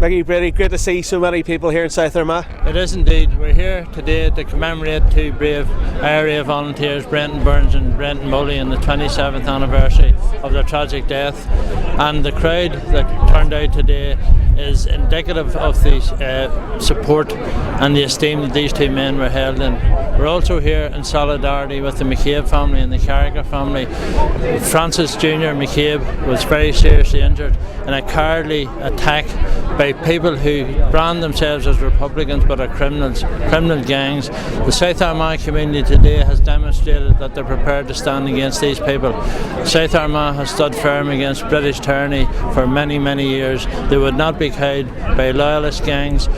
Mickey Brady, great to see so many people here in South Armagh. It is indeed. We're here today to commemorate two brave area volunteers, Brendan Burns and Brendan Moley, on the 27th anniversary of their tragic death. And the crowd that turned out today is indicative of the support and the esteem that these two men were held in. We're also here in solidarity with the McCabe family and the Creggan family. Francis Jr. McCabe was very seriously injured in a cowardly attack by people who brand themselves as Republicans but are criminal gangs. The South Armagh community today has demonstrated that they're prepared to stand against these people. South Armagh has stood firm against British tyranny for many, many years. They would not be cowed by loyalist gangs,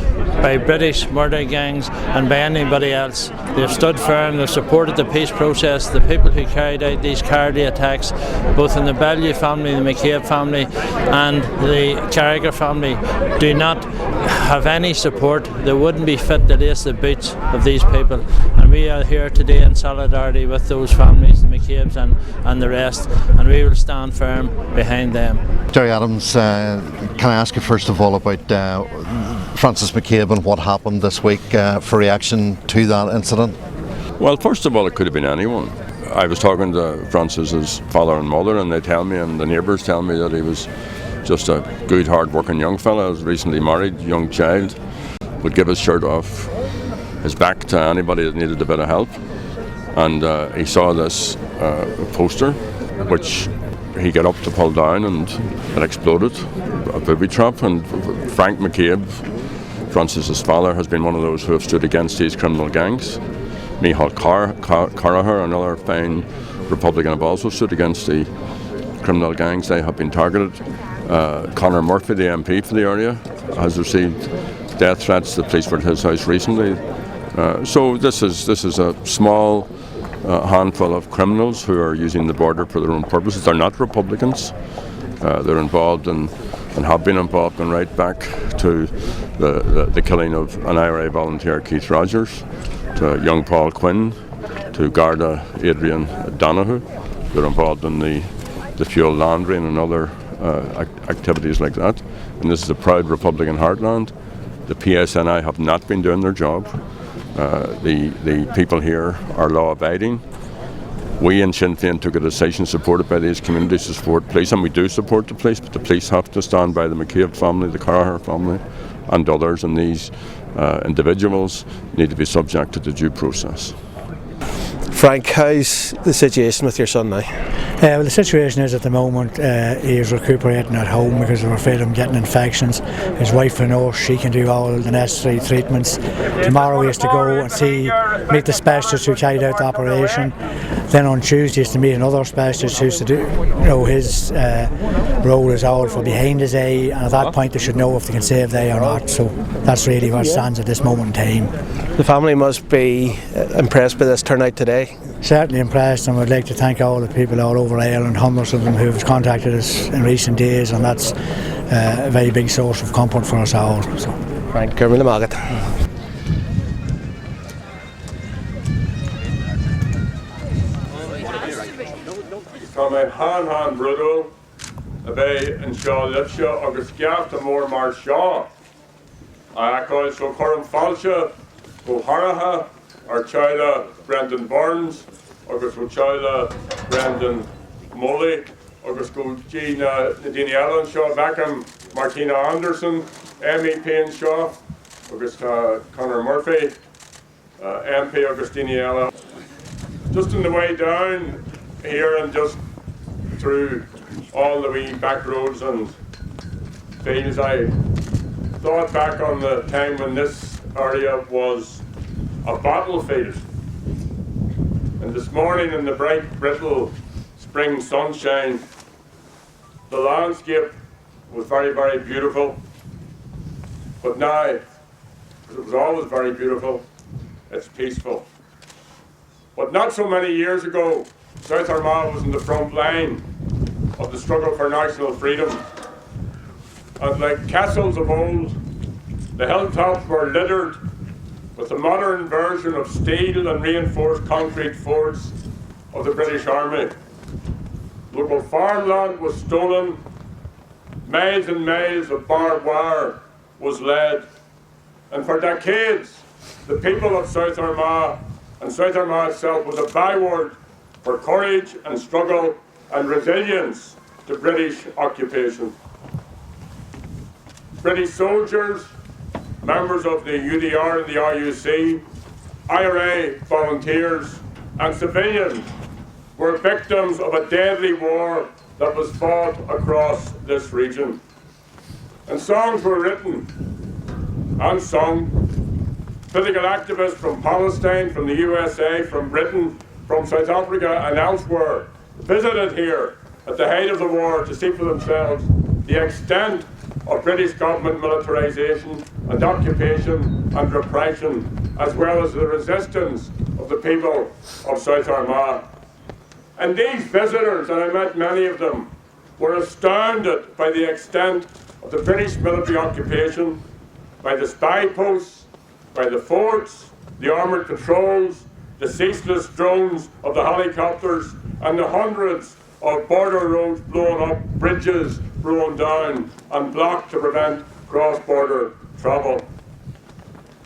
by British murder gangs and by anybody else. They've stood firm, they've supported the peace process. The people who carried out these cowardly attacks, both in the Bellew family, the McCabe family and the Creggan family, do not have any support. They wouldn't be fit to lace the boots of these people, and we are here today in solidarity with those families, the McCabes and the rest, and we will stand firm behind them. Jerry Adams, can I ask you first of all about Francis McCabe and what happened this week for reaction to that incident? Well, first of all, it could have been anyone. I was talking to Francis's father and mother, and they tell me, and the neighbours tell me, that he was just a good, hard-working young fella, was recently married, young child, would give his shirt off his back to anybody that needed a bit of help. And he saw this poster, which he got up to pull down, and it exploded, a booby trap. And Frank McCabe, Francis's father, has been one of those who have stood against these criminal gangs. Micheál Carraher, another Féin Republican, have also stood against the criminal gangs. They have been targeted. Conor Murphy, the MP for the area, has received death threats. The police were at his house recently. So this is a small handful of criminals who are using the border for their own purposes. They're not Republicans. They're involved and have been involved in right back to the killing of an IRA volunteer, Keith Rogers, to young Paul Quinn, to Garda Adrian Donahue. They're involved in the fuel laundering and other activities like that. And this is a proud Republican heartland. The PSNI have not been doing their job. The people here are law-abiding. We in Sinn Féin took a decision, supported by these communities, to support police, and we do support the police, but the police have to stand by the McCabe family, the Carraher family and others, and these individuals need to be subject to due process. Frank, how's the situation with your son now? Well, the situation is at the moment he is recuperating at home because we're afraid of him getting infections. His wife, a nurse, she can do all the necessary treatments. Tomorrow he has to go and meet the specialist who carried out the operation. Then on Tuesday he has to meet another specialist who's to do, his role is out for behind his eye, and at that point they should know if they can save the eye or not. So that's really what stands at this moment in time. The family must be impressed by this turnout today. Certainly impressed, and we'd like to thank all the people all over Ireland, hundreds of them who have contacted us in recent days, and that's a very big source of comfort for us all. So. Frank, Kermil Magat. Tá mé han brudul a bheith an seo lipse agus ceacht amór mar seo. A acáil so chum fáilte go Háirithe ar teile Brendan Burns agus go teile Brendan Moley agus go Gina Nadine Allen seo Beckham, Martina Anderson, MEP an seo agus Conor Murphy, MP Augustine Allen. Just on the way down here and just through all the wee back roads and fields, I thought back on the time when this area was a battlefield. And this morning in the bright, brittle spring sunshine, the landscape was very, very beautiful. But now, it was always very beautiful, it's peaceful. But not so many years ago, South Armagh was in the front line of the struggle for national freedom. And like castles of old, the hilltops were littered with the modern version of steel and reinforced concrete forts of the British Army. Local farmland was stolen, miles and miles of barbed wire was led. And for decades, the people of South Armagh and South Armagh itself was a byword for courage and struggle and resilience to British occupation. British soldiers, members of the UDR and the RUC, IRA volunteers and civilians were victims of a deadly war that was fought across this region. And songs were written and sung. Political activists from Palestine, from the USA, from Britain, from South Africa and elsewhere visited here at the height of the war to see for themselves the extent of British government militarisation and occupation and repression, as well as the resistance of the people of South Armagh. And these visitors, and I met many of them, were astounded by the extent of the British military occupation, by the spy posts, by the forts, the armoured patrols, the ceaseless drones of the helicopters, and the hundreds of border roads blown up, bridges blown down and blocked to prevent cross-border travel.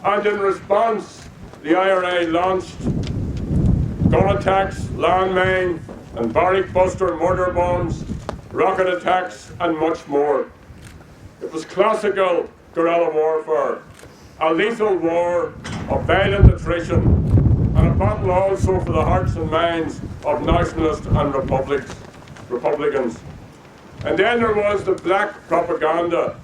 And in response, the IRA launched gun attacks, landmine and barrack buster mortar bombs, rocket attacks and much more. It was classical guerrilla warfare, a lethal war of violent attrition, and a battle also for the hearts and minds of nationalists and Republicans. And then there was the black propaganda,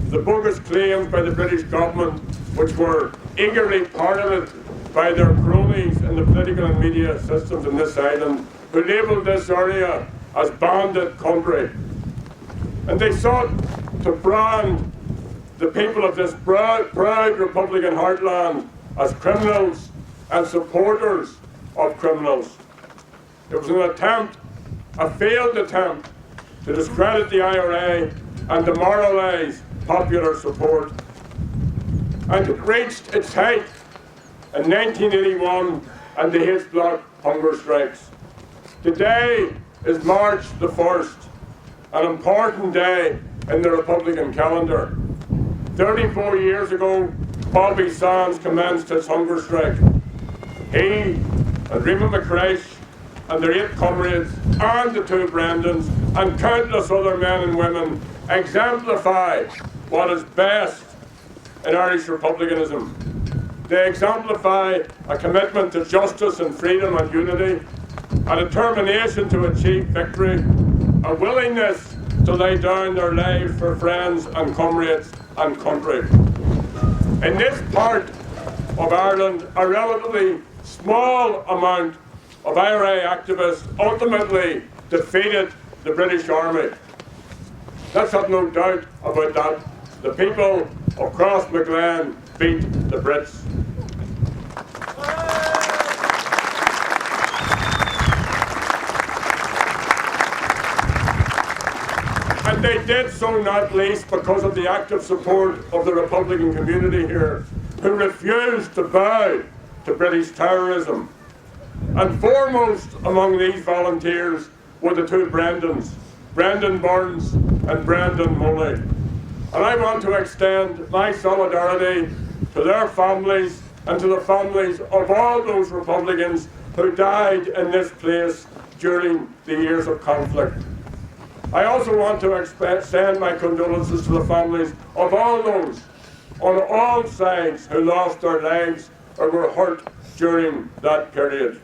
the bogus claims by the British government, which were eagerly parroted by their cronies in the political and media systems in this island, who labelled this area as bandit country. And they sought to brand the people of this proud Republican heartland as criminals and supporters of criminals. It was an attempt, a failed attempt, to discredit the IRA and demoralise popular support. And it reached its height in 1981 and the H-Block hunger strikes. Today is March the 1st, an important day in the Republican calendar. 34 years ago, Bobby Sands commenced his hunger strike. He and Rima McCreish and their 8 comrades and the 2 Brendans and countless other men and women exemplify what is best in Irish republicanism. They exemplify a commitment to justice and freedom and unity, a determination to achieve victory, a willingness to lay down their lives for friends and comrades and country. In this part of Ireland, a relatively small amount of IRA activists ultimately defeated the British Army. Let's have no doubt about that. The people of Crossmaglen beat the Brits. And they did so not least because of the active support of the Republican community here, who refused to bow to British terrorism. And foremost among these volunteers were the 2 Brendans, Brendan Burns and Brendan Moley. And I want to extend my solidarity to their families and to the families of all those Republicans who died in this place during the years of conflict. I also want to extend my condolences to the families of all those on all sides who lost their lives or were hurt during that period.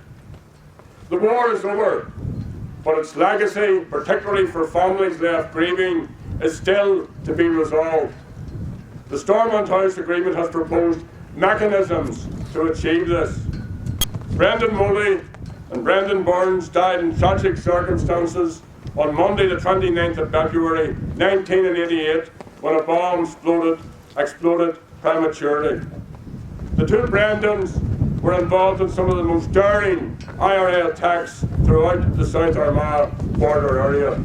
The war is over, but its legacy, particularly for families left grieving, is still to be resolved. The Stormont House Agreement has proposed mechanisms to achieve this. Brendan Moley and Brendan Burns died in tragic circumstances on Monday the 29th of February 1988 when a bomb exploded prematurely. The 2 Brendans were involved in some of the most daring IRA attacks throughout the South Armagh border area.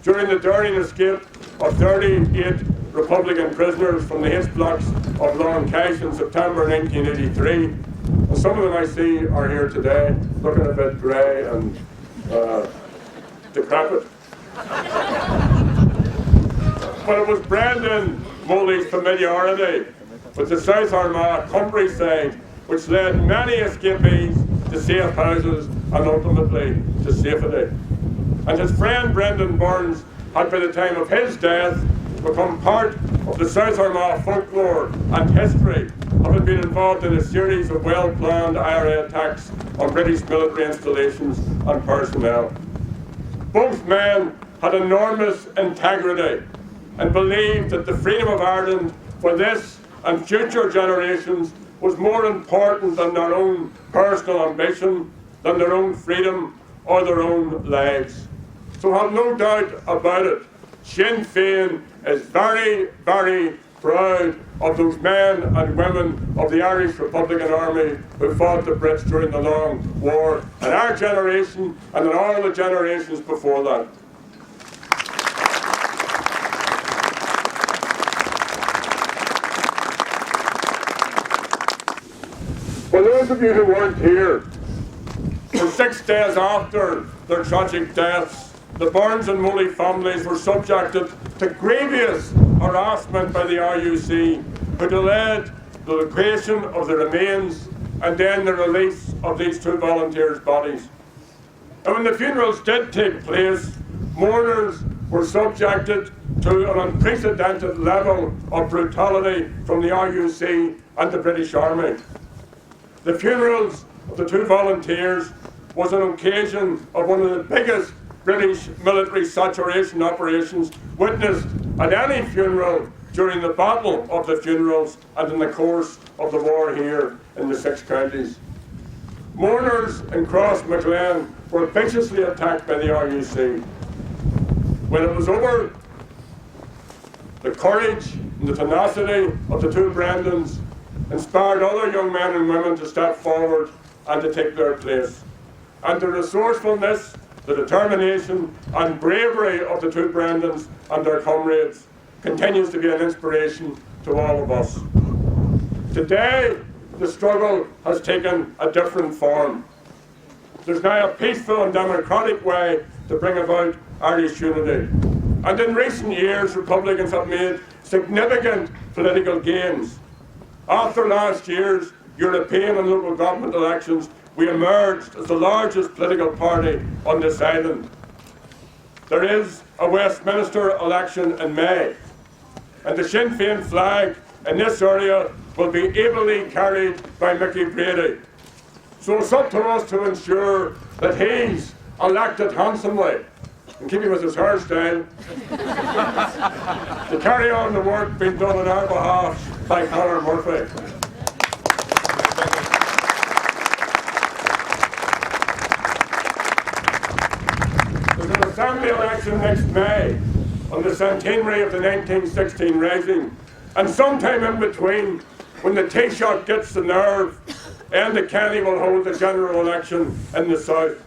During the daring escape of 38 Republican prisoners from the H-Blocks of Longcash in September 1983, and some of them I see are here today, looking a bit grey and decrepit. But it was Brendan Moley's familiarity with the South Armagh countryside, which led many escapees to safe houses and ultimately to safety. And his friend Brendan Burns had, by the time of his death, become part of the South Armagh folklore and history, having been involved in a series of well-planned IRA attacks on British military installations and personnel. Both men had enormous integrity and believed that the freedom of Ireland for this and future generations was more important than their own personal ambition, than their own freedom or their own lives. So have no doubt about it, Sinn Féin is very, very proud of those men and women of the Irish Republican Army who fought the Brits during the Long War, in our generation and in all the generations before that. For those of you who weren't here, for 6 days after their tragic deaths, the Burns and Moley families were subjected to grievous harassment by the RUC, who delayed the location of the remains and then the release of these two volunteers' bodies. And when the funerals did take place, mourners were subjected to an unprecedented level of brutality from the RUC and the British Army. The funerals of the two volunteers was an occasion of one of the biggest British military saturation operations witnessed at any funeral during the Battle of the Funerals and in the course of the war here in the 6 counties. Mourners in Crossmaglen were viciously attacked by the RUC. When it was over, the courage and the tenacity of the two Brendans inspired other young men and women to step forward and to take their place. And the resourcefulness, the determination and bravery of the two Brendans and their comrades continues to be an inspiration to all of us. Today, the struggle has taken a different form. There's now a peaceful and democratic way to bring about Irish unity. And in recent years, Republicans have made significant political gains. After last year's European and local government elections, we emerged as the largest political party on this island. There is a Westminster election in May, and the Sinn Féin flag in this area will be ably carried by Mickey Brady. So it's up to us to ensure that he's elected handsomely, in keeping with his hairstyle, to carry on the work being done on our behalf by Conor Murphy. There's an Assembly election next May on the centenary of the 1916 Rising, and sometime in between, when the Taoiseach gets the nerve, Enda Kenny will hold the general election in the south.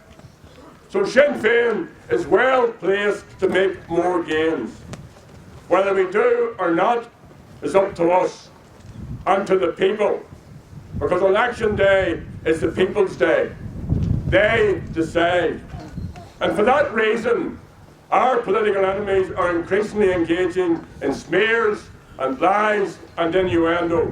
So Sinn Féin is well placed to make more gains. Whether we do or not is up to us and to the people, because election day is the people's day. They decide. And for that reason, our political enemies are increasingly engaging in smears and lies and innuendo.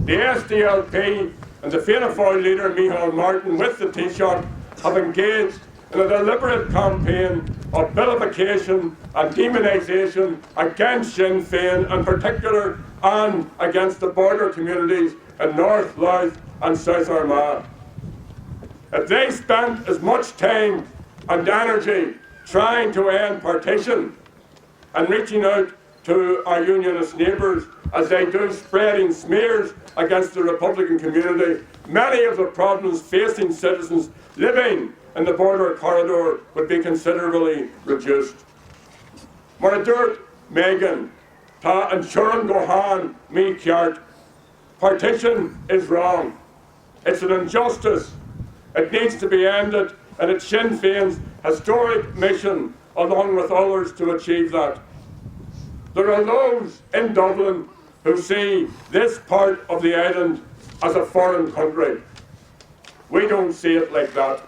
The SDLP and the Fianna Fáil leader Micheál Martin with the Taoiseach have engaged in a deliberate campaign of vilification and demonisation against Sinn Féin in particular and against the border communities in North, Louth and South Armagh. If they spent as much time and energy trying to end partition and reaching out to our unionist neighbours as they do spreading smears against the Republican community, many of the problems facing citizens living in the border corridor would be considerably reduced. Moradurt Megan, Ta and Shuran Gohan Mi Kiart. Partition is wrong. It's an injustice. It needs to be ended, and it's Sinn Féin's historic mission, along with others, to achieve that. There are those in Dublin who see this part of the island as a foreign country. We don't see it like that.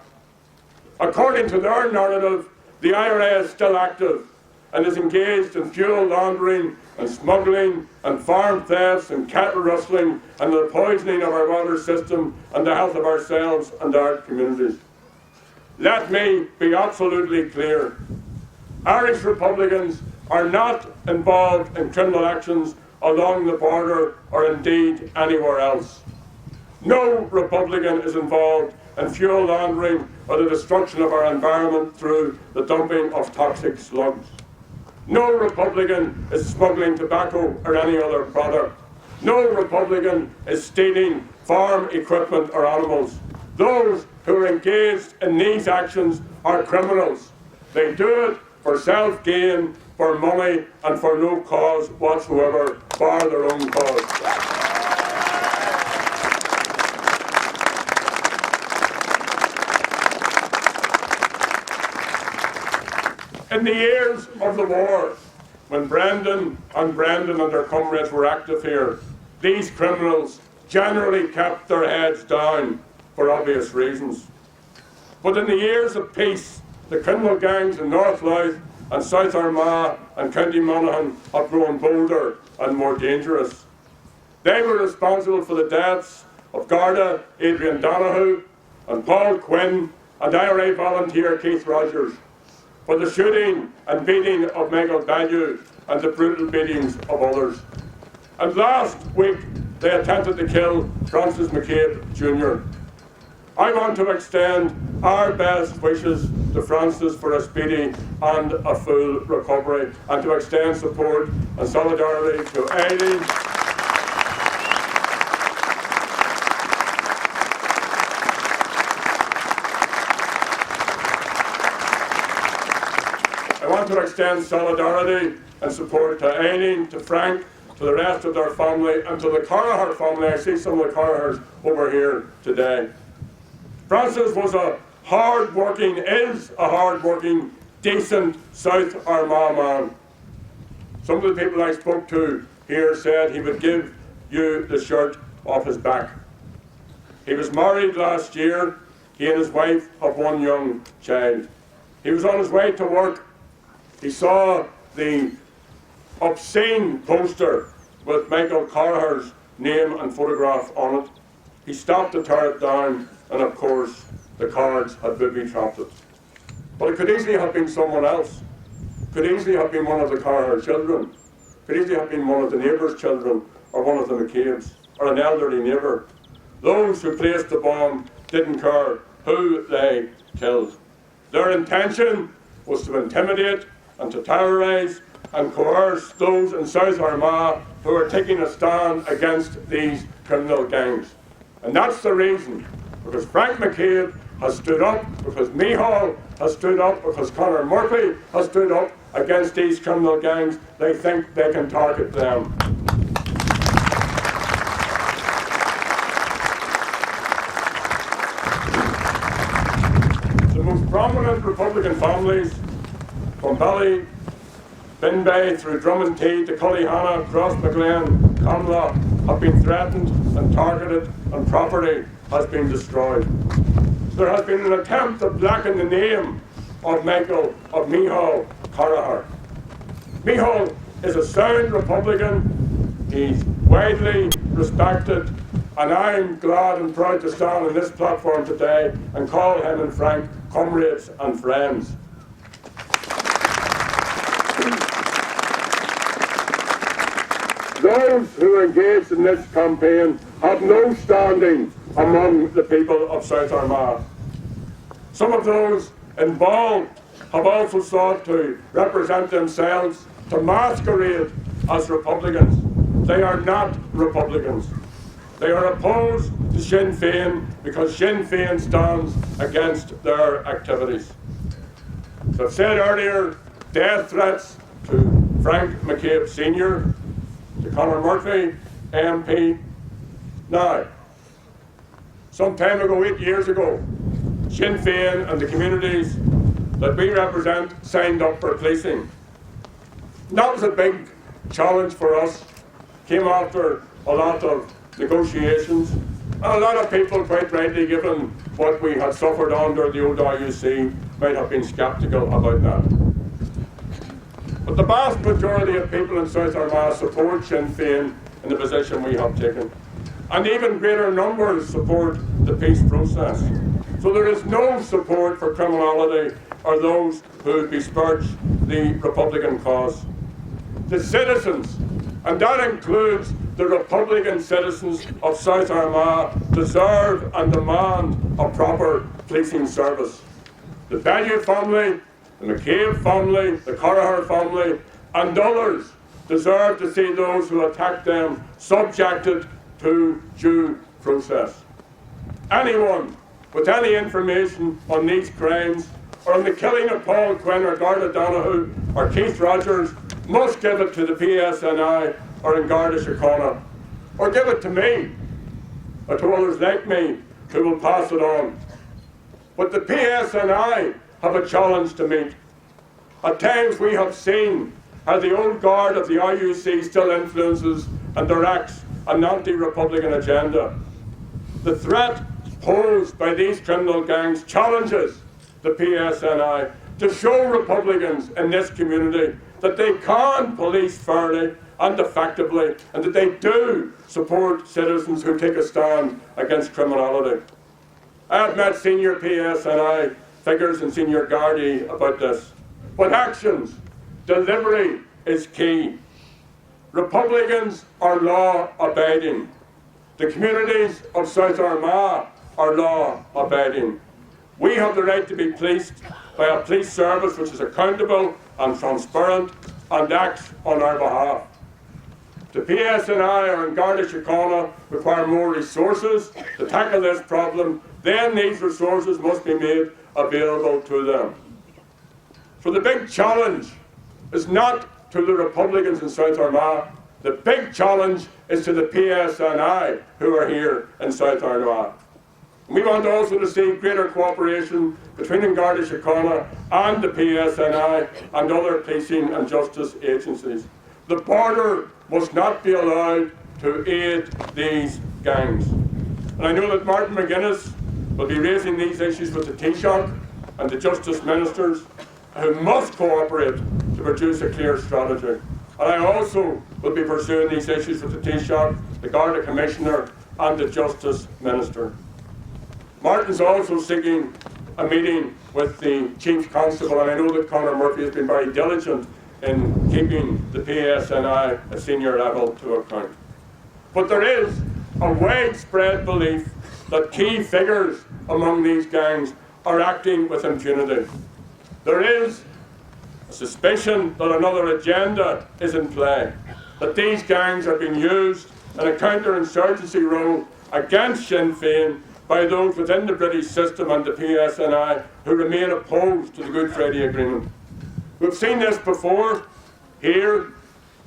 According to their narrative, the IRA is still active, and is engaged in fuel laundering and smuggling and farm thefts and cattle rustling and the poisoning of our water system and the health of ourselves and our communities. Let me be absolutely clear. Irish Republicans are not involved in criminal actions along the border or indeed anywhere else. No Republican is involved in fuel laundering or the destruction of our environment through the dumping of toxic slugs. No Republican is smuggling tobacco or any other product. No Republican is stealing farm equipment or animals. Those who are engaged in these actions are criminals. They do it for self-gain, for money, and for no cause whatsoever, bar their own cause. In the years of the war, when Brendan and their comrades were active here, these criminals generally kept their heads down for obvious reasons. But in the years of peace, the criminal gangs in North Louth and South Armagh and County Monaghan have grown bolder and more dangerous. They were responsible for the deaths of Garda Adrian Donahue and Paul Quinn and IRA volunteer Keith Rogers, for the shooting and beating of Michael Bellew and the brutal beatings of others. And last week, they attempted to kill Francis McCabe Jr. I want to extend our best wishes to Francis for a speedy and a full recovery, and to extend support and solidarity to Aileen. I want to extend solidarity and support to Aileen, to Frank, to the rest of their family, and to the Carraher family. I see some of the Carrahers over here today. Francis was is a hard-working, decent South Armagh man. Some of the people I spoke to here said he would give you the shirt off his back. He was married last year. He and his wife have one young child. He was on his way to work. He saw the obscene poster with Michael Carraher's name and photograph on it. He stopped to tear it down, and of course the cards had booby-trapped it. But it could easily have been someone else. Could easily have been one of the Carraher children. Could easily have been one of the neighbour's children, or one of the McCabe's, or an elderly neighbour. Those who placed the bomb didn't care who they killed. Their intention was to intimidate and to terrorise and coerce those in South Armagh who are taking a stand against these criminal gangs. And that's the reason, because Frank McCabe has stood up, because Micheál has stood up, because Conor Murphy has stood up against these criminal gangs, they think they can target them. The most prominent Republican families, from Bally, Binbay through Drummondtee to Cullyhanna, Crossmaglen, Conla, have been threatened and targeted, and property has been destroyed. There has been an attempt to blacken the name of Micheál Carraher. Micheál is a sound Republican. He's widely respected, and I'm glad and proud to stand on this platform today and call him and Frank comrades and friends. Those who are engaged in this campaign have no standing among the people of South Armagh. Some of those involved have also sought to represent themselves, to masquerade as Republicans. They are not Republicans. They are opposed to Sinn Féin because Sinn Féin stands against their activities. As I've said earlier, death threats to Frank McCabe Sr., to Conor Murphy, MP. Now, some time ago, 8 years ago, Sinn Féin and the communities that we represent signed up for policing. That was a big challenge for us. Came after a lot of negotiations, and a lot of people, quite rightly, given what we had suffered under the old RUC, might have been sceptical about that. But the vast majority of people in South Armagh support Sinn Féin in the position we have taken. And even greater numbers support the peace process. So there is no support for criminality or those who besmirch the Republican cause. The citizens, and that includes the Republican citizens of South Armagh, deserve and demand a proper policing service. The Bellew family, the McCabe family, the Corraher family, and others deserve to see those who attack them subjected to due process. Anyone with any information on these crimes or on the killing of Paul Quinn or Garda Donoghue or Keith Rogers must give it to the PSNI or in Garda Síochána, or give it to me or to others like me who will pass it on. But the PSNI have a challenge to meet. At times we have seen how the old guard of the IUC still influences and directs an anti-Republican agenda. The threat posed by these criminal gangs challenges the PSNI to show Republicans in this community that they can police fairly and effectively, and that they do support citizens who take a stand against criminality. I have met senior PSNI figures and senior Gardaí about this. But actions, delivery is key. Republicans are law-abiding. The communities of South Armagh are law-abiding. We have the right to be policed by a police service which is accountable and transparent and acts on our behalf. The PSNI or in Garda Síochána require more resources to tackle this problem. Then these resources must be made available to them. So the big challenge is not to the Republicans in South Armagh. The big challenge is to the PSNI who are here in South Armagh. We want also to see greater cooperation between Garda Síochána and the PSNI and other policing and justice agencies. The border must not be allowed to aid these gangs. And I know that Martin McGuinness will be raising these issues with the Taoiseach and the Justice Ministers, who must cooperate to produce a clear strategy. And I also will be pursuing these issues with the Taoiseach, the Garda Commissioner and the Justice Minister. Martin's also seeking a meeting with the Chief Constable, and I know that Conor Murphy has been very diligent in keeping the PSNI at senior level to account. But there is a widespread belief that key figures among these gangs are acting with impunity. There is a suspicion that another agenda is in play, that these gangs are being used in a counterinsurgency role against Sinn Féin by those within the British system and the PSNI who remain opposed to the Good Friday Agreement. We've seen this before, here,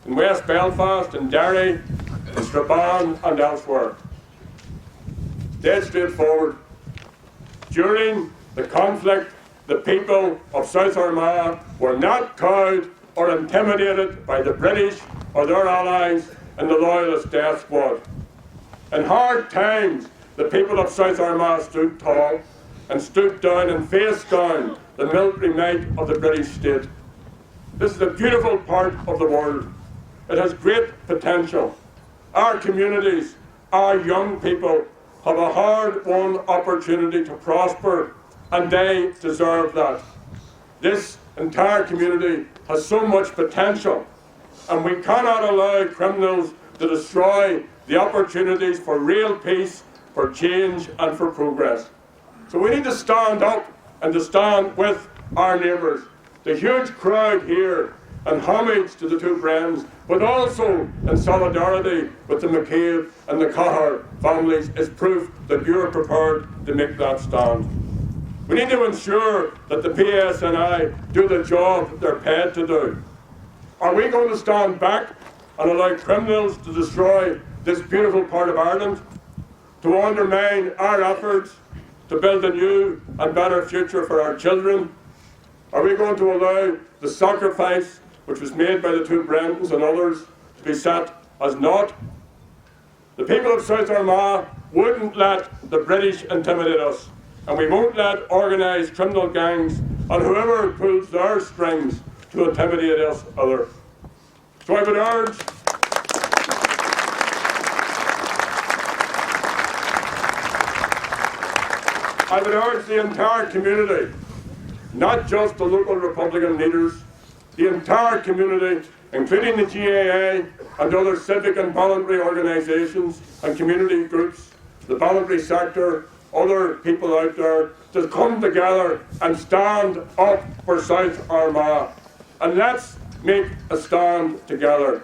in West Belfast, in Derry, in Strabane and elsewhere. Dead straightforward. During the conflict, the people of South Armagh were not cowed or intimidated by the British or their allies in the Loyalist death squad. In hard times, the people of South Armagh stood tall and stood down and faced down the military might of the British state. This is a beautiful part of the world. It has great potential. Our communities, our young people, have a hard-won opportunity to prosper, and they deserve that. This entire community has so much potential, and we cannot allow criminals to destroy the opportunities for real peace, for change and for progress. So we need to stand up and to stand with our neighbours. The huge crowd here in homage to the two Brendans, but also in solidarity with the McCabe and the Corraher families, is proof that you're prepared to make that stand. We need to ensure that the PSNI do the job they're paid to do. Are we going to stand back and allow criminals to destroy this beautiful part of Ireland, to undermine our efforts to build a new and better future for our children? Are we going to allow the sacrifice which was made by the two Brendans and others to be set as naught? The people of South Armagh wouldn't let the British intimidate us, and we won't let organised criminal gangs and whoever pulls their strings to intimidate us others. So I would urge the entire community, not just the local Republican leaders, the entire community, including the GAA and other civic and voluntary organisations and community groups, the voluntary sector, other people out there, to come together and stand up for South Armagh. And let's make a stand together.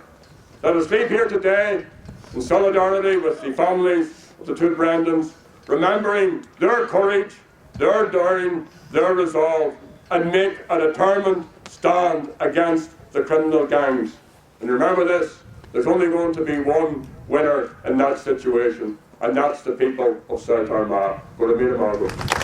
Let us leave here today in solidarity with the families of the two Brendans, remembering their courage, their daring, their resolve, and make a determined stand against the criminal gangs. And remember this, there's only going to be one winner in that situation, and that's the people of South Armagh. Go to meet them all.